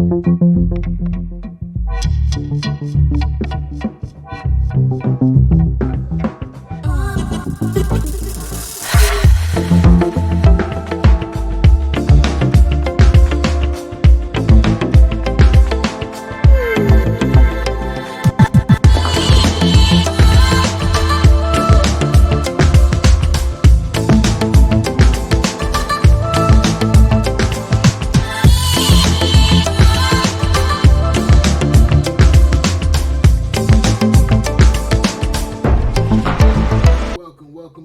Welcome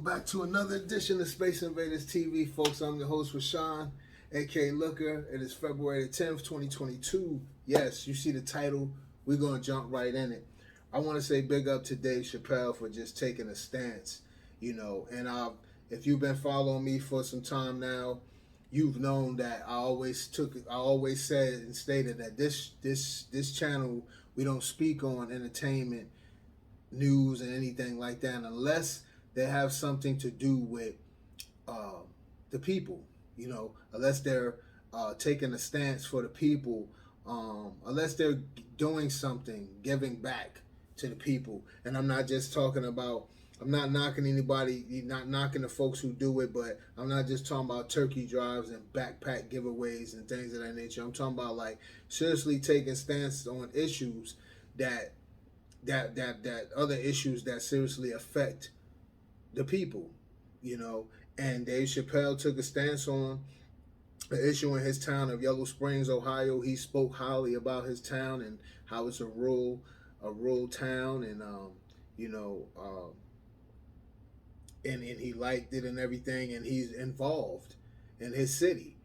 back to another edition of Space Invaders TV, folks. I'm your host, Rashawn, aka Looker. It is February 10th, 2022. Yes, you see the title. We're going to jump right in it. I want to say big up to Dave Chappelle for just taking a stance, and if you've been following me for some time now, you've known that I always said and stated that this channel, we don't speak on entertainment, news, and anything like that unless they have something to do with the people, unless they're taking a stance for the people, unless they're doing something, giving back to the people. And I'm not just talking about, I'm not knocking anybody, not knocking the folks who do it, but I'm not just talking about turkey drives and backpack giveaways and things of that nature. I'm talking about like seriously taking stances on issues that other issues that seriously affect the people, and Dave Chappelle took a stance on an issue in his town of Yellow Springs, Ohio. He spoke highly about his town and how it's a rural town, and and he liked it and everything, and he's involved in his city,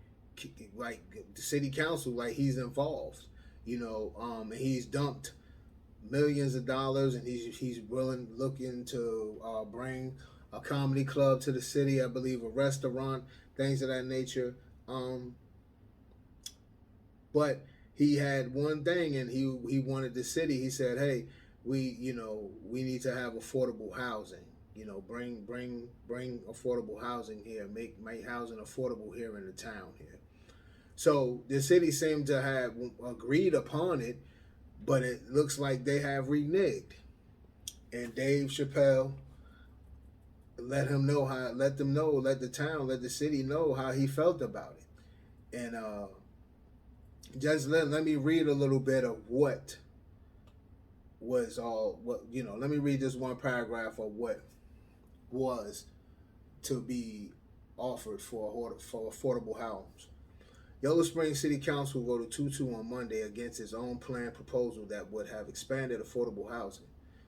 like the city council, like he's involved, and he's dumped millions of dollars, and he's looking to bring a comedy club to the city, I believe a restaurant, things of that nature. But he had one thing, and he wanted the city. He said, "Hey, we need to have affordable housing. Bring affordable housing here. Make housing affordable here in the town here." So the city seemed to have agreed upon it, but it looks like they have reneged. And Dave Chappelle let the city know how he felt about it. And just let me read a little bit of let me read this one paragraph of what was to be offered for affordable homes. Yellow Springs City Council voted 2-2 on Monday against its own planned proposal that would have expanded affordable housing.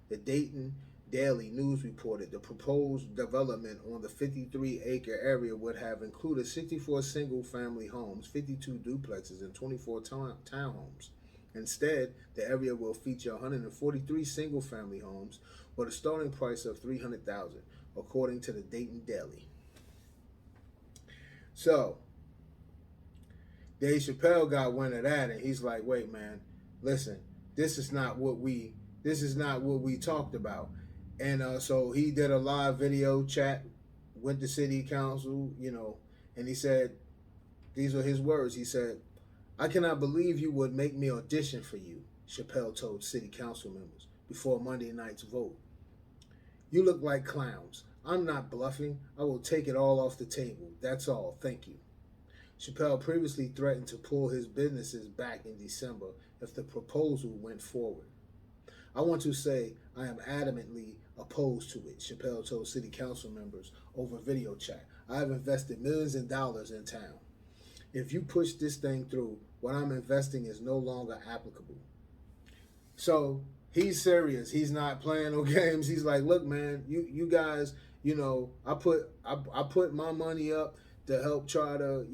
The Dayton Daily News reported the proposed development on the 53-acre area would have included 64 single-family homes, 52 duplexes, and 24 townhomes. Instead, the area will feature 143 single-family homes with a starting price of $300,000, according to the Dayton Daily. So, Dave Chappelle got wind of that, and he's like, "Wait, man, listen, this is not what we talked about." And so he did a live video chat with the city council, and he said, these were his words. He said, "I cannot believe you would make me audition for you," Chappelle told city council members before Monday night's vote. "You look like clowns. I'm not bluffing. I will take it all off the table. That's all. Thank you." Chappelle previously threatened to pull his businesses back in December if the proposal went forward. "I want to say I am adamantly opposed to it," Chappelle told city council members over video chat. "I have invested millions of dollars in town. If you push this thing through, what I'm investing is no longer applicable." So he's serious. He's not playing no games. He's like, "Look, man, you guys, I put my money up to help try to,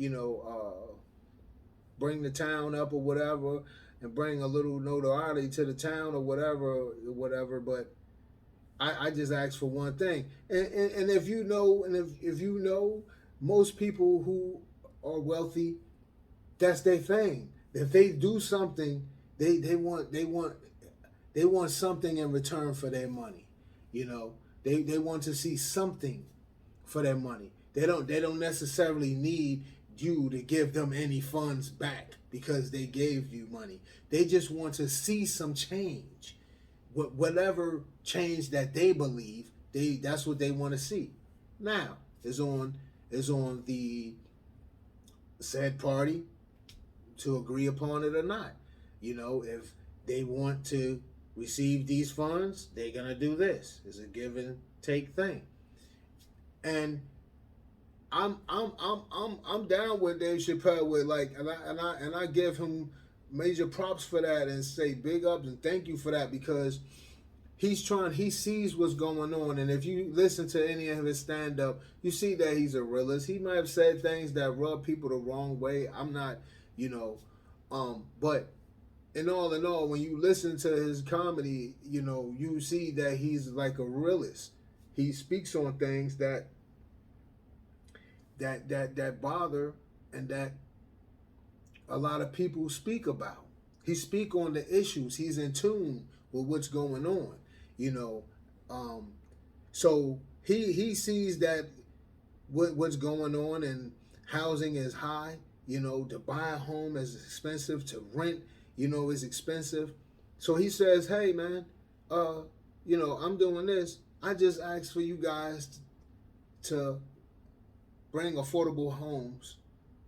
bring the town up or whatever, and bring a little notoriety to the town or whatever. But I just asked for one thing." And if you know, most people who are wealthy, that's their thing. If they do something, they want something in return for their money. They want to see something for their money. They don't necessarily need you to give them any funds back. because they gave you money. They just want to see some change. Whatever change that they believe, that's what they want to see. Now is on the said party to agree upon it or not. If they want to receive these funds, they're gonna do this. It's a give and take thing. And I'm down with Dave Chappelle with and I give him major props for that and say big ups and thank you for that, because he sees what's going on. And if you listen to any of his stand up, you see that he's a realist. He might have said things that rub people the wrong way. I'm not, but in all, when you listen to his comedy, you see that he's like a realist. He speaks on things that bother and that a lot of people speak about. He speak on the issues. He's in tune with what's going on. So he sees that what's going on, and housing is high. To buy a home is expensive. To rent, is expensive. So he says, hey man, I'm doing this. I just asked for you guys to bring affordable homes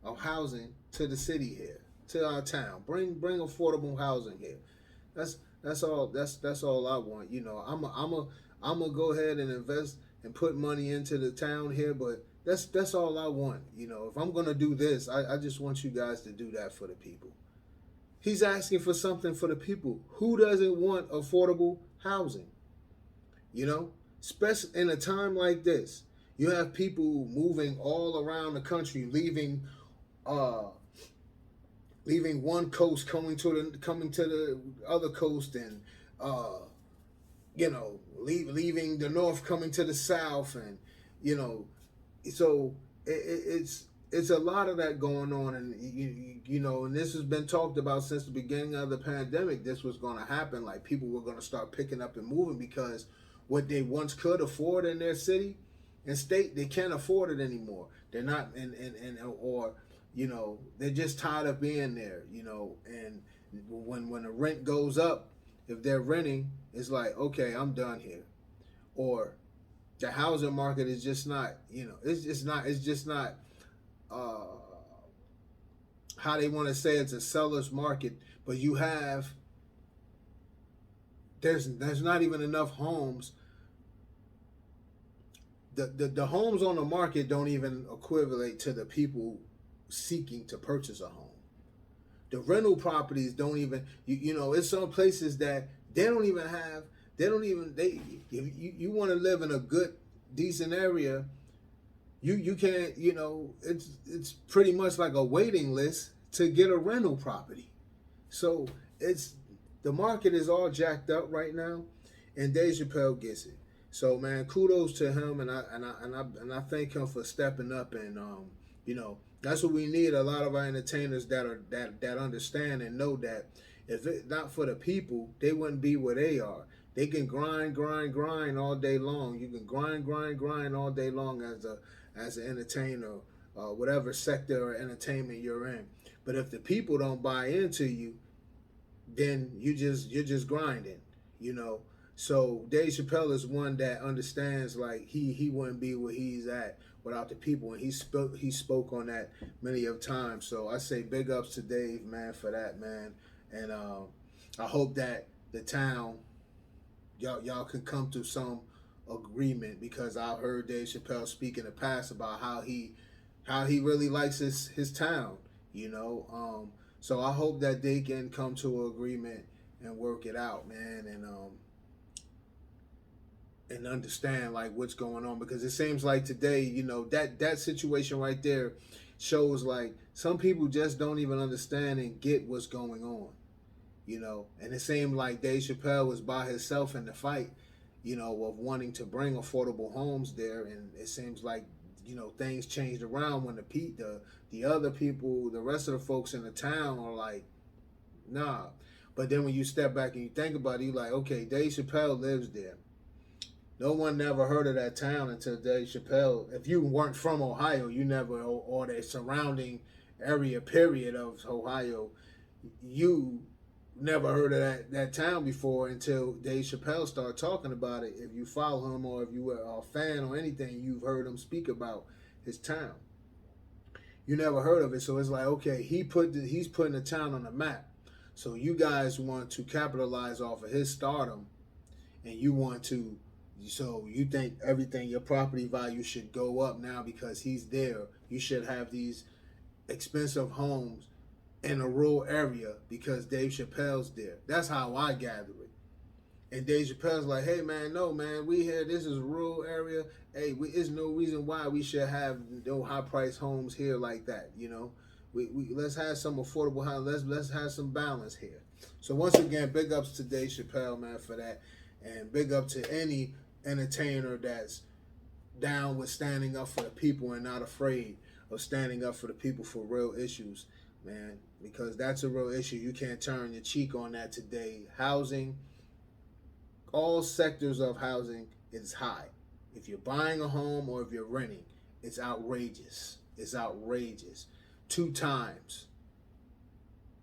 of housing to the city here, to our town. Bring affordable housing here. That's all I want. I'm a go ahead and invest and put money into the town here, but that's all I want. If I'm gonna do this, I just want you guys to do that for the people. He's asking for something for the people. Who doesn't want affordable housing? Especially in a time like this, you have people moving all around the country, leaving one coast, coming to the other coast, and leaving the north, coming to the south, and so it's a lot of that going on, and and this has been talked about since the beginning of the pandemic. This was going to happen. Like, people were going to start picking up and moving, because what they once could afford in their city and state, they can't afford it anymore. They're not, or they're just tired of being there. And when the rent goes up, if they're renting, it's like, okay, I'm done here. Or the housing market is just not, it's just not how they want to say it's a seller's market, but there's not even enough homes. The homes on the market don't even equivalent to the people seeking to purchase a home. The rental properties don't even, it's some places that you want to live in a good, decent area, you can't, it's pretty much like a waiting list to get a rental property. So the market is all jacked up right now, and Dave Chappelle gets it. So man, kudos to him, and I thank him for stepping up, and that's what we need. A lot of our entertainers that understand and know that if it's not for the people, they wouldn't be where they are. They can grind all day long. You can grind all day long as an entertainer, whatever sector or entertainment you're in. But if the people don't buy into you, then you're just grinding, So Dave Chappelle is one that understands, like, he wouldn't be where he's at without the people, and he spoke on that many of times. So I say big ups to Dave, man, for that, man. And I hope that the town, y'all can come to some agreement, because I heard Dave Chappelle speak in the past about how he really likes his town, So I hope that they can come to an agreement and work it out, man, and understand like what's going on, because it seems like today, that situation right there shows like some people just don't even understand and get what's going on, and it seemed like Dave Chappelle was by himself in the fight, of wanting to bring affordable homes there, and it seems like things changed around when the other people, the rest of the folks in the town are like, nah. But then when you step back and you think about it, you're like, okay, Dave Chappelle lives there. No one never heard of that town until Dave Chappelle. If you weren't from Ohio, you never, or the surrounding area period of Ohio, you never heard of that town before until Dave Chappelle started talking about it. If you follow him or if you were a fan or anything, you've heard him speak about his town. You never heard of it, so it's like, okay, he's putting the town on the map. So you guys want to capitalize off of his stardom, and you want to, so you think everything, your property value should go up now because he's there. You should have these expensive homes in a rural area because Dave Chappelle's there. That's how I gather it. And Dave Chappelle's like, hey man, no man, we here. This is a rural area. Hey, there's no reason why we should have no high price homes here like that. You know, we let's have some affordable housing. Let's have some balance here. So once again, big ups to Dave Chappelle, man, for that, and big up to any entertainer that's down with standing up for the people and not afraid of standing up for the people for real issues, man, because that's a real issue. You can't turn your cheek on that today. Housing, all sectors of housing is high. If you're buying a home or if you're renting, it's outrageous. It's outrageous. 2 times,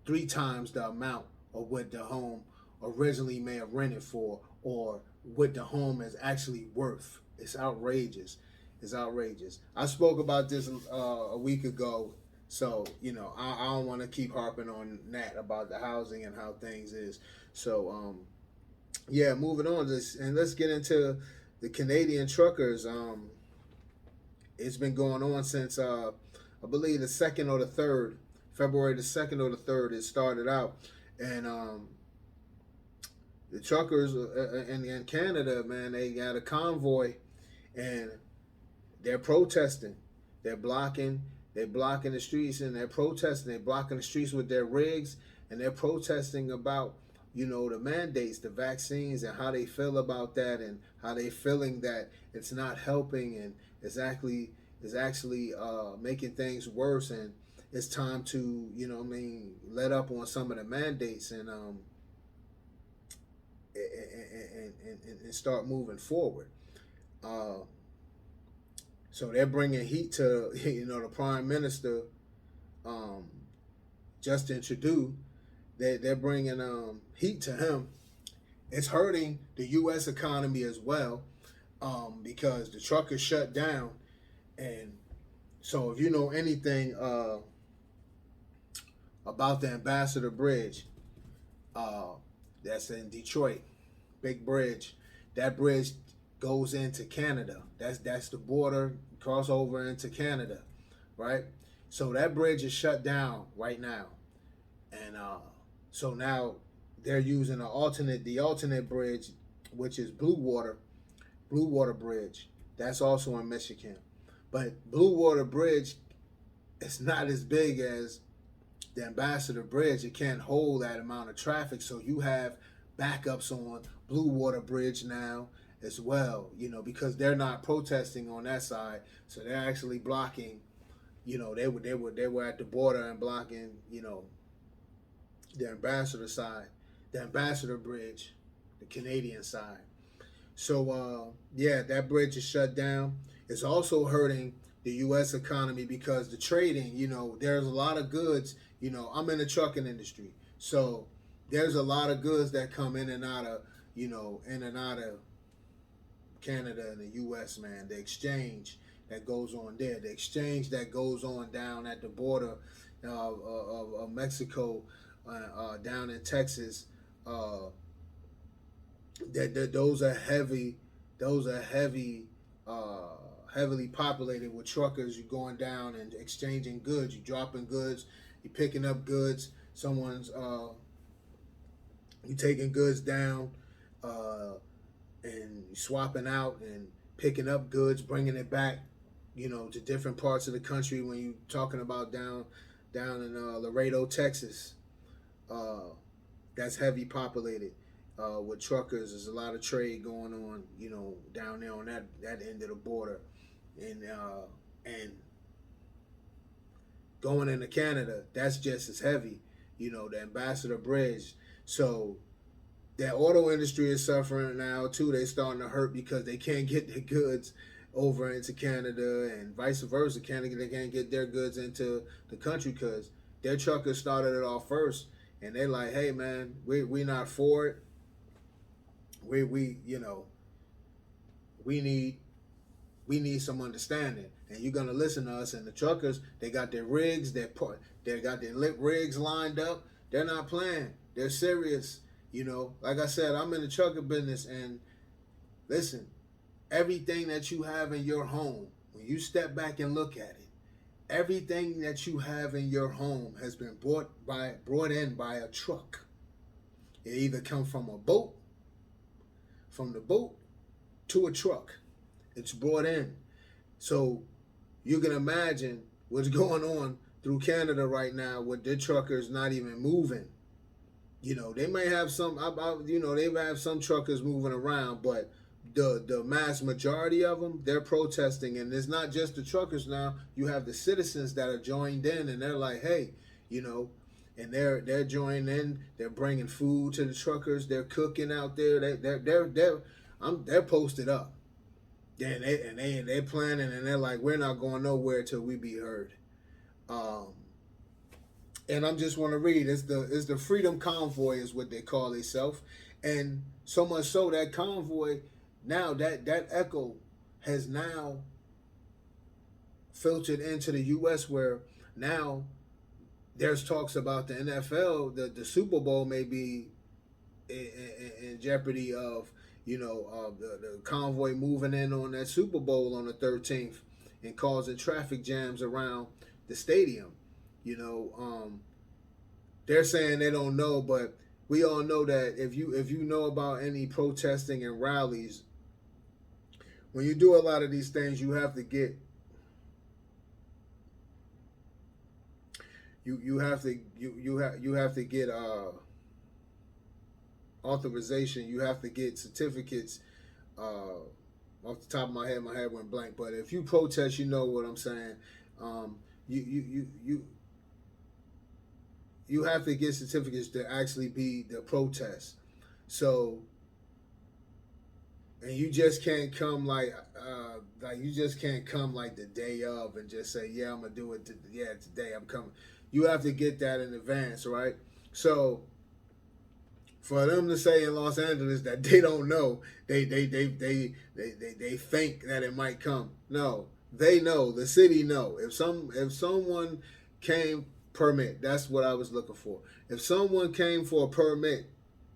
3 times the amount of what the home originally may have rented for or what the home is actually worth. It's outrageous. It's outrageous. I spoke about this a week ago, so you know I don't want to keep harping on that about the housing and how things is. So yeah, moving on. And let's get into the Canadian truckers. It's been going on since I believe the 2nd or the 3rd, February the 2nd or the 3rd. It started out, and the truckers in Canada, man, they got a convoy, and they're protesting. They're blocking. They're blocking the streets, and they're protesting. They're blocking the streets with their rigs, and they're protesting about, you know, the mandates, the vaccines, and how they feel about that, and how they feeling that it's not helping, and it's actually making things worse, and it's time to, you know, let up on some of the mandates and start moving forward. So they're bringing heat to, you know, the Prime Minister, Justin Trudeau. They're bringing heat to him. It's hurting the U.S. economy as well, because the truckers shut down. And so if you know anything about the Ambassador Bridge, that's in Detroit, big bridge. That bridge goes into Canada. That's the border, cross over into Canada, right? So that bridge is shut down right now, and so now they're using the alternate bridge, which is Blue Water Bridge. That's also in Michigan, but Blue Water Bridge is not as big as the Ambassador Bridge. It can't hold that amount of traffic, so you have backups on Blue Water Bridge now as well, you know, because they're not protesting on that side, so they're actually blocking, you know, they were at the border and blocking, you know, the Ambassador side, the Ambassador Bridge, the Canadian side. So yeah, that bridge is shut down. It's also hurting the U.S. economy because the trading, you know, there's a lot of goods, you know, I'm in the trucking industry, so there's a lot of goods that come in and out of, you know, in and out of Canada and the U.S., man. The exchange that goes on there, the exchange that goes on down at the border of Mexico, down in Texas, those are heavy, heavily populated with truckers. You're going down and exchanging goods. You're dropping goods. You're picking up goods. You taking goods down, and swapping out and picking up goods, bringing it back, you know, to different parts of the country. When you're talking about down in Laredo, Texas, that's heavy populated with truckers. There's a lot of trade going on, you know, down there on that end of the border, and going into Canada, that's just as heavy, you know, the Ambassador Bridge. So that auto industry is suffering now too. They starting to hurt because they can't get the goods over into Canada, and vice versa. Canada, they can't get their goods into the country because their truckers started it off first, and they're like, hey man, we not for it. We you know we need some understanding, and you're gonna listen to us. And the truckers, they got their rigs, they got their lit rigs lined up. They're not playing. They're serious. Like I said, I'm in the trucker business, and listen, everything that you have in your home, when you step back and look at it, everything that you have in your home has been brought in by a truck. It either come from a boat, from the boat to a truck. It's brought in. So you can imagine what's going on through Canada right now with their truckers not even moving. They may have some, they may have some truckers moving around, but the mass majority of them, they're protesting. And it's not just the truckers now. You have the citizens that are joined in, and they're like, hey, and they're joining in. They're bringing food to the truckers. They're cooking out there. They're posted up. They're planning, and they're like, we're not going nowhere till we be heard. And I'm just want to read. It's the Freedom Convoy is what they call themselves, and so much so that convoy now that echo has now filtered into the U.S. where now there's talks about the NFL, the Super Bowl may be in jeopardy of the convoy moving in on that Super Bowl on the 13th and causing traffic jams around the stadium. They're saying they don't know, but we all know that if you know about any protesting and rallies, when you do a lot of these things, you have to get you have to get authorization. You have to get certificates. Off the top of my head went blank. But if you protest, you know what I'm saying. You have to get certificates to actually be the protest. So, and you just can't come like the day of and just say, yeah, I'm gonna do it. Today I'm coming. You have to get that in advance, right? So, for them to say in Los Angeles that they don't know, they think that it might come. No, they know. The city know. If someone came permit, that's what I was looking for. If someone came for a permit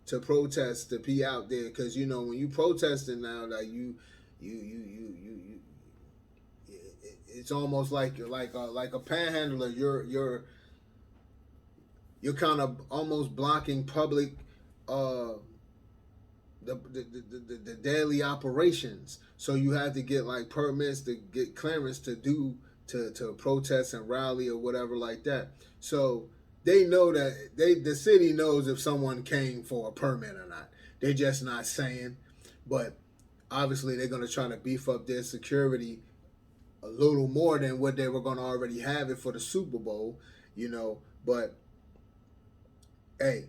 to protest, to be out there, because when you protesting now, like it's almost like a panhandler. You're kind of almost blocking public the daily operations. So you have to get like permits to get clearance to protest and rally or whatever like that. So they know that the city knows if someone came for a permit or not. They're just not saying, but obviously they're going to try to beef up their security a little more than what they were going to already have it for the Super Bowl, but hey,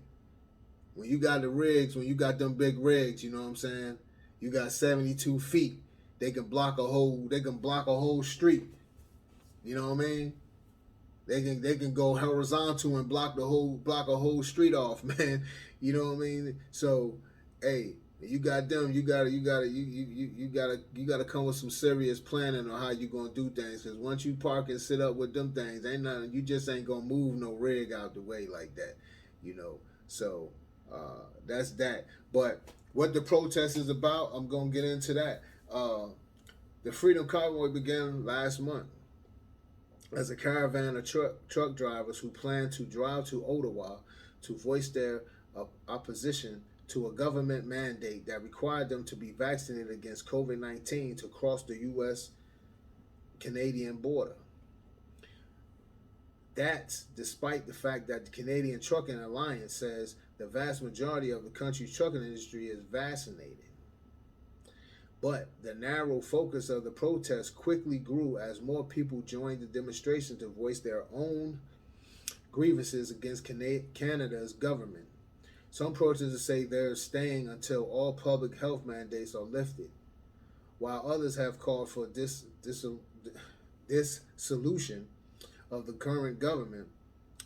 when you got the rigs, when you got them big rigs, you know what I'm saying? You got 72 feet. They can block a whole street. You know what I mean? They can go horizontal and block a whole street off, man. You know what I mean? So, hey, you got them. You gotta come with some serious planning on how you gonna do things. Because once you park and sit up with them things, ain't nothing. You just ain't gonna move no rig out the way like that. So that's that. But what the protest is about, I'm gonna get into that. The Freedom Convoy began last month as a caravan of truck drivers who plan to drive to Ottawa to voice their opposition to a government mandate that required them to be vaccinated against COVID-19 to cross the U.S. Canadian border. That's despite the fact that the Canadian Trucking Alliance says the vast majority of the country's trucking industry is vaccinated. But the narrow focus of the protest quickly grew as more people joined the demonstration to voice their own grievances against Canada's government. Some protesters say they're staying until all public health mandates are lifted. while others have called for dissolution of the current government,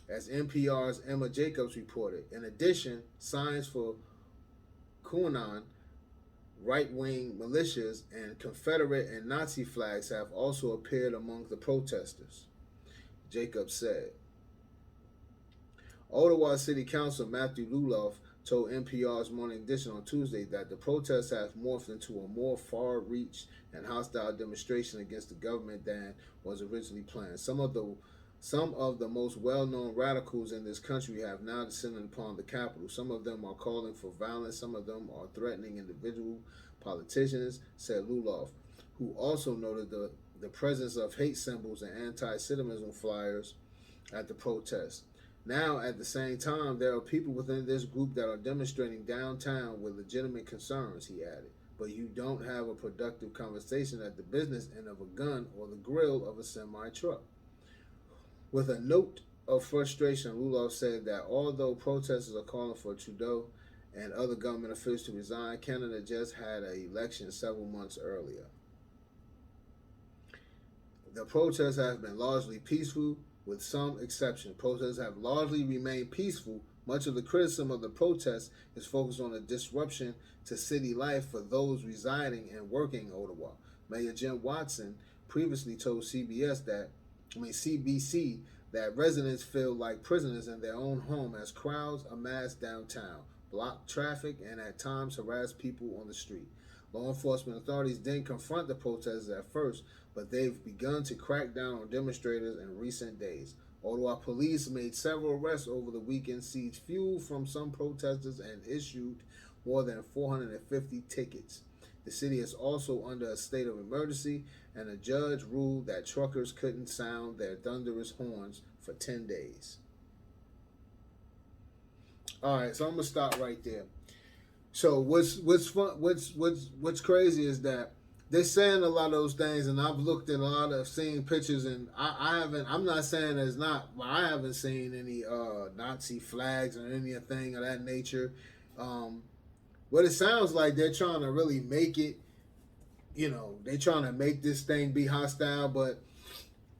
as NPR's Emma Jacobs reported. In addition, signs for QAnon, right-wing militias, and Confederate and Nazi flags have also appeared among the protesters, Jacobs said. Ottawa City Council Matthew Luloff told NPR's Morning Edition on Tuesday that the protests have morphed into a more far-reach and hostile demonstration against the government than was originally planned. Some of the most well-known radicals in this country have now descended upon the Capitol. Some of them are calling for violence. Some of them are threatening individual politicians, said Luloff, who also noted the presence of hate symbols and anti-Semitism flyers at the protest. Now, at the same time, there are people within this group that are demonstrating downtown with legitimate concerns, he added. But you don't have a productive conversation at the business end of a gun or the grill of a semi-truck. With a note of frustration, Luloff said that although protesters are calling for Trudeau and other government officials to resign, Canada just had an election several months earlier. The protests have been largely peaceful, with some exception. Protests have largely remained peaceful. Much of the criticism of the protests is focused on the disruption to city life for those residing and working in Ottawa. Mayor Jim Watson previously told CBC that residents feel like prisoners in their own home as crowds amass downtown, block traffic, and at times harass people on the street. Law enforcement authorities didn't confront the protesters at first, but they've begun to crack down on demonstrators in recent days. Ottawa police made several arrests over the weekend, seized fuel from some protesters, and issued more than 450 tickets. The city is also under a state of emergency, and a judge ruled that truckers couldn't sound their thunderous horns for 10 days. All right, so I'm gonna stop right there. So what's crazy is that they're saying a lot of those things, and I've looked at a lot of seen pictures, and I'm not saying there's not, but I haven't seen any Nazi flags or anything of that nature. What it sounds like, they're trying to really make it, they're trying to make this thing be hostile. But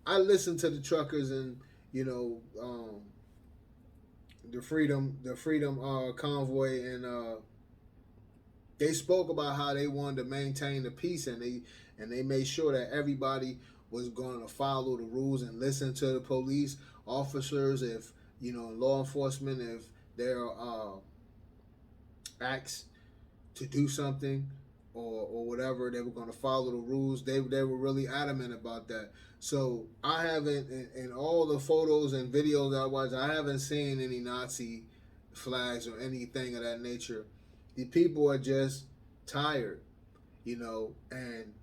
I listened to the truckers and the freedom convoy, and they spoke about how they wanted to maintain the peace, and they made sure that everybody was going to follow the rules and listen to the police officers. If law enforcement, if they're asked to do something or whatever, they were going to follow the rules. They were really adamant about that. So I haven't, in all the photos and videos that I watched, I haven't seen any Nazi flags or anything of that nature. The people are just tired, and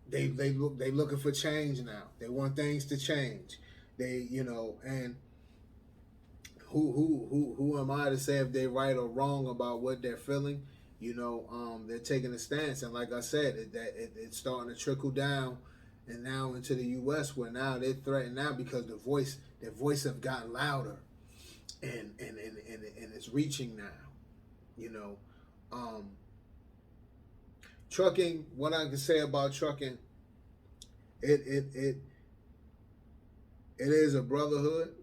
they looking for change now. They want things to change. They and who am I to say if they're right or wrong about what they're feeling? They're taking a stance, and like I said, it's starting to trickle down, and now into the U.S. where now they're threatened now because their voice have gotten louder, and it's reaching now. Trucking. What I can say about trucking, it is a brotherhood,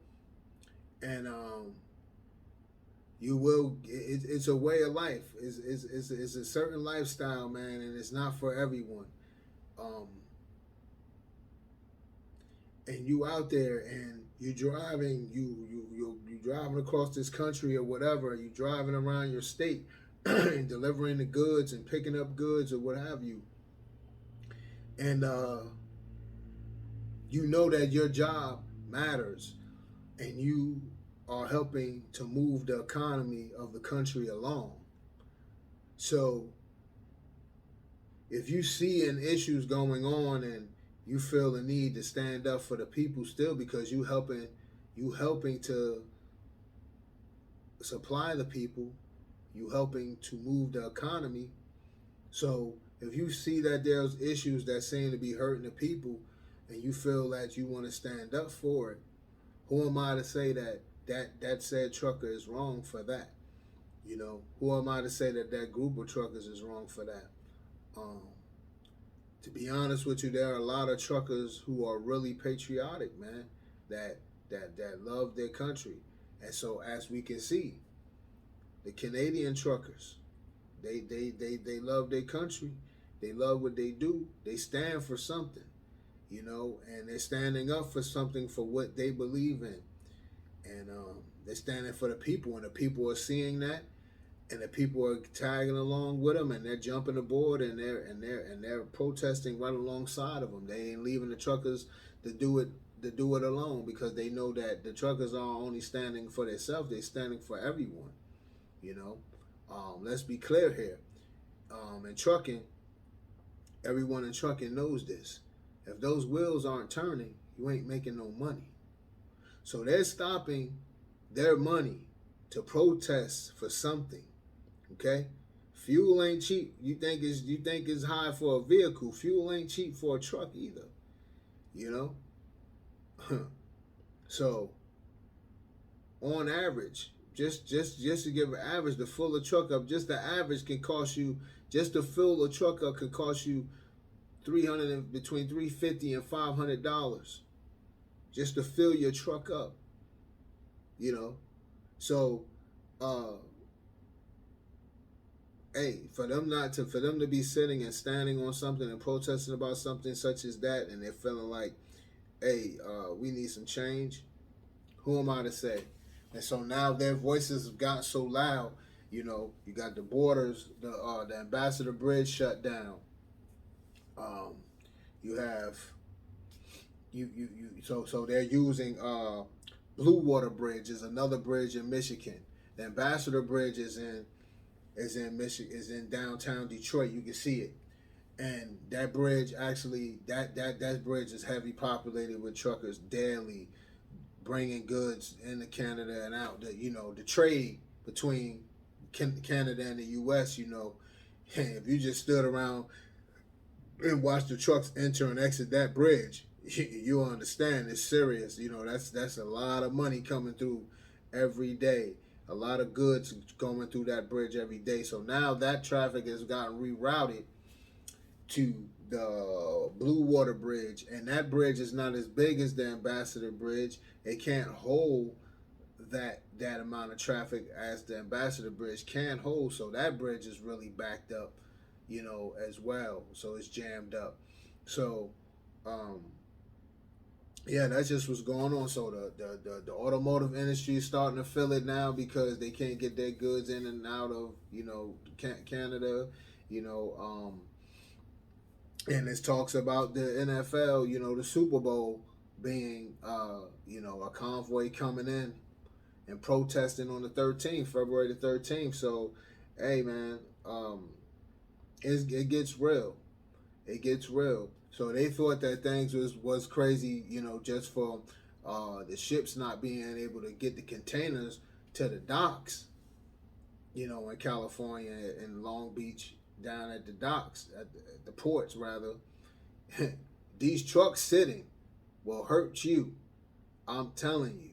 and it's a way of life. It's a certain lifestyle, man, and it's not for everyone. And you out there and you driving, you driving across this country or whatever. You driving around your state and delivering the goods and picking up goods or what have you. And you know that your job matters, and you are helping to move the economy of the country along. So if you see an issues going on and you feel the need to stand up for the people still, because you helping to supply the people, you helping to move the economy. So if you see that there's issues that seem to be hurting the people, and you feel that you want to stand up for it, who am I to say that said trucker is wrong for that? Who am I to say that group of truckers is wrong for that? Um, to be honest with you, there are a lot of truckers who are really patriotic, man, that that love their country. And so as we can see, the Canadian truckers, they love their country. They love what they do. They stand for something, and they're standing up for something for what they believe in. And they're standing for the people, and the people are seeing that, and the people are tagging along with them, and they're jumping aboard, and they're protesting right alongside of them. They ain't leaving the truckers to do it alone, because they know that the truckers are only standing for themselves. They're standing for everyone. You know, let's be clear here. In trucking, everyone in trucking knows this. If those wheels aren't turning, you ain't making no money. So they're stopping their money to protest for something. Okay, fuel ain't cheap. You think it's high for a vehicle? Fuel ain't cheap for a truck either. You know, so on average, just to give an average, to fill a truck up, just the average can cost you, just to fill a truck up can cost you between $350 and $500 just to fill your truck up. So hey, for them to be sitting and standing on something and protesting about something such as that, and they're feeling like, hey, we need some change. Who am I to say? And so now their voices have got so loud. You got the borders, the Ambassador Bridge shut down. You have so they're using Blue Water Bridge is another bridge in Michigan. The Ambassador Bridge is in Michigan, is in downtown Detroit. You can see it, and that bridge actually that bridge is heavy populated with truckers daily, bringing goods into Canada and out. The trade between Canada and the U.S. If you just stood around and watched the trucks enter and exit that bridge, you understand it's serious. That's a lot of money coming through every day. A lot of goods going through that bridge every day. So now that traffic has gotten rerouted to the Blue Water Bridge, and that bridge is not as big as the Ambassador Bridge. It can't hold that amount of traffic as the Ambassador Bridge can hold. So that bridge is really backed up, as well. So it's jammed up. So yeah, that's just what's going on. So the automotive industry is starting to feel it now, because they can't get their goods in and out of Canada. And it talks about the NFL, the Super Bowl being a convoy coming in and protesting on the 13th, February the 13th. So hey, man, it gets real. It gets real. So they thought that things was crazy, just for the ships not being able to get the containers to the docks, in California and Long Beach, down at the docks, at the ports rather. These trucks sitting will hurt you. I'm telling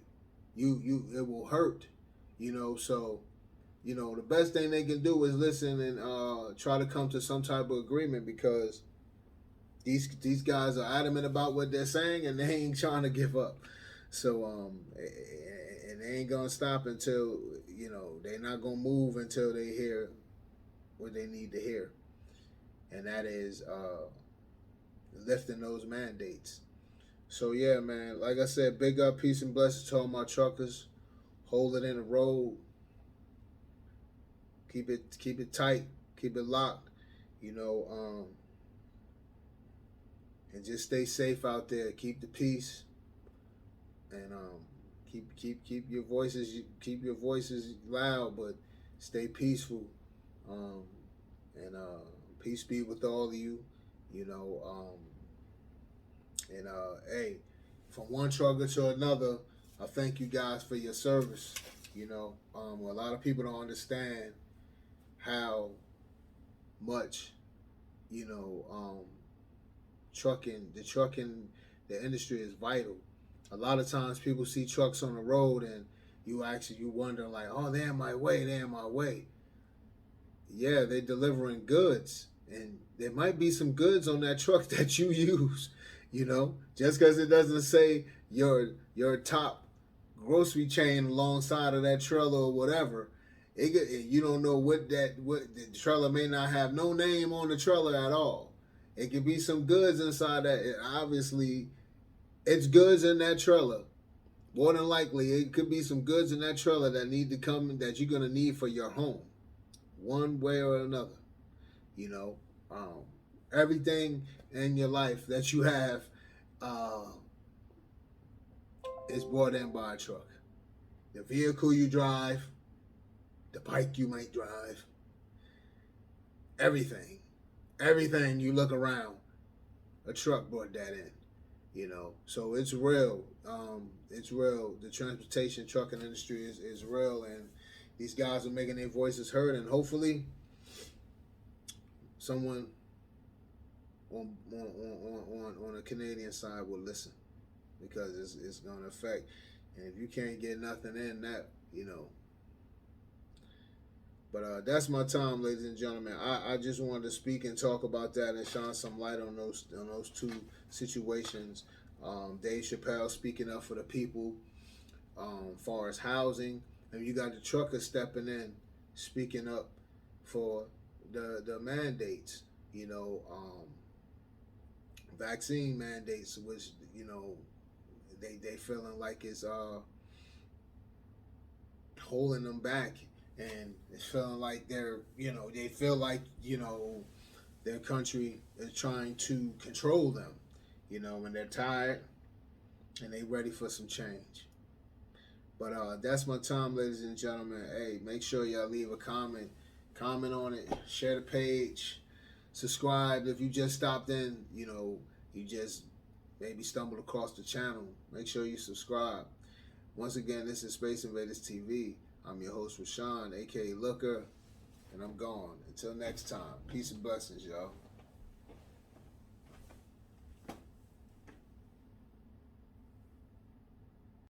you, it will hurt. So the best thing they can do is listen and try to come to some type of agreement, because these guys are adamant about what they're saying, and they ain't trying to give up. So and they ain't gonna stop until they're not gonna move until they hear what they need to hear, and that is lifting those mandates. So yeah, man, like I said, big up, peace and blessings to all my truckers. Hold it in the road. Keep it tight. Keep it locked. And just stay safe out there. Keep the peace, and keep your voices loud, but stay peaceful. And peace be with all of you. Hey, from one trucker to another, I thank you guys for your service. A lot of people don't understand how much the industry is vital. A lot of times people see trucks on the road, and you wonder like, oh, they're in my way. Yeah, they're delivering goods, and there might be some goods on that truck that you use. Just because it doesn't say your top grocery chain alongside of that trailer or whatever, you don't know what the trailer may not have no name on the trailer at all. It could be some goods inside that. Obviously, it's goods in that trailer. More than likely, it could be some goods in that trailer that need to come that you're gonna need for your home, one way or another. You know, um, everything in your life that you have uh, is brought in by a truck. The vehicle you drive, the bike you might drive, everything, everything you look around, a truck brought that in. So it's real. It's real. The transportation trucking industry is real, and these guys are making their voices heard, and hopefully someone on the Canadian side will listen, because it's going to affect. And if you can't get nothing in that. But that's my time, ladies and gentlemen. I just wanted to speak and talk about that and shine some light on those two situations. Dave Chappelle speaking up for the people, far as housing, and you got the truckers stepping in, speaking up for the mandates. Vaccine mandates, which they feeling like it's holding them back, and it's feeling like they feel like their country is trying to control them, when they're tired and they ready for some change. But that's my time, ladies and gentlemen. Hey, make sure y'all leave a comment on it, share the page, subscribe if you just stopped in. You just maybe stumbled across the channel. Make sure you subscribe. Once again, this is Space Invaders TV. I'm your host, Rashawn, aka Looker, and I'm gone. Until next time, peace and blessings, y'all.